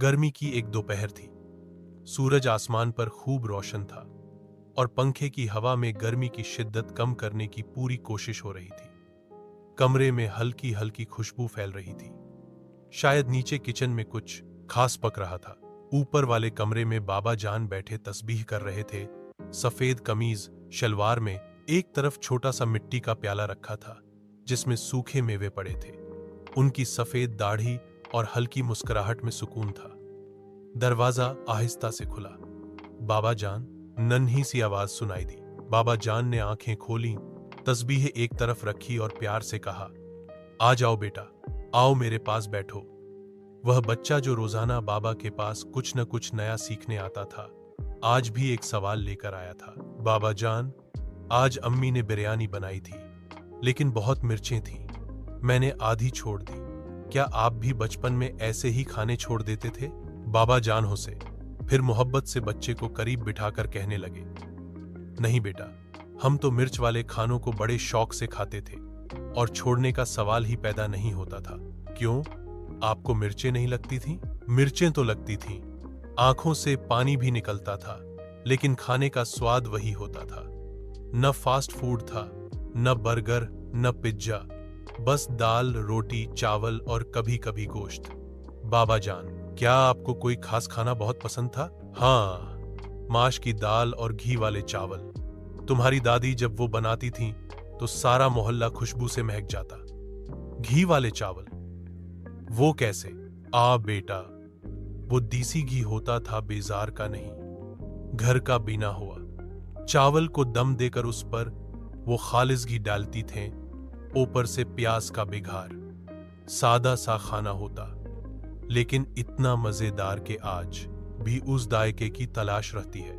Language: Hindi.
गर्मी की एक दोपहर थी। सूरज आसमान पर खूब रोशन था और पंखे की हवा में गर्मी की शिद्दत कम करने की पूरी कोशिश हो रही थी। कमरे में हल्की हल्की खुशबू फैल रही थी। शायद नीचे किचन में कुछ खास पक रहा था। ऊपर वाले कमरे में बाबा जान बैठे तस्बीह कर रहे थे। सफेद कमीज शलवार में एक तरफ छोटा सा मिट्टी का प्याला रखा था जिसमें सूखे मेवे पड़े थे। उनकी सफेद दाढ़ी और हल्की मुस्कुराहट में सुकून था। दरवाजा आहिस्ता से खुला। बाबा जान, नन्ही सी आवाज सुनाई दी। बाबा जान ने आंखें खोली, तस्बीह एक तरफ रखी और प्यार से कहा, आ जाओ बेटा, आओ मेरे पास बैठो। वह बच्चा जो रोजाना बाबा के पास कुछ न कुछ नया सीखने आता था, आज भी एक सवाल लेकर आया था। बाबा जान, आज अम्मी ने बिरयानी बनाई थी, लेकिन बहुत मिर्चें थीं। मैंने आधी छोड़ दी। क्या आप भी बचपन में ऐसे ही खाने छोड़ देते थे? बाबा जान हंसे, फिर मोहब्बत से बच्चे को करीब बिठाकर कहने लगे, नहीं बेटा, हम तो मिर्च वाले खानों को बड़े शौक से खाते थे और छोड़ने का सवाल ही पैदा नहीं होता था। क्यों, आपको मिर्चें नहीं लगती थीं? मिर्चें तो लगती थीं, आंखों से पानी भी निकलता था, लेकिन खाने का स्वाद वही होता था। न फास्ट फूड था, न बर्गर, न पिज्जा, बस दाल, रोटी, चावल और कभी कभी गोश्त। बाबा जान, क्या आपको कोई खास खाना बहुत पसंद था? हाँ, माश की दाल और घी वाले चावल। तुम्हारी दादी जब वो बनाती थीं, तो सारा मोहल्ला खुशबू से महक जाता। घी वाले चावल? वो कैसे? बेटा, वो देसी घी होता था, बेजार का नहीं, घर का बिना हुआ। चावल को दम देकर उस पर वो खालिस घी डालती थे, ऊपर से प्याज का बिघार। सादा सा खाना होता, लेकिन इतना मजेदार कि आज भी उस दायके की तलाश रहती है।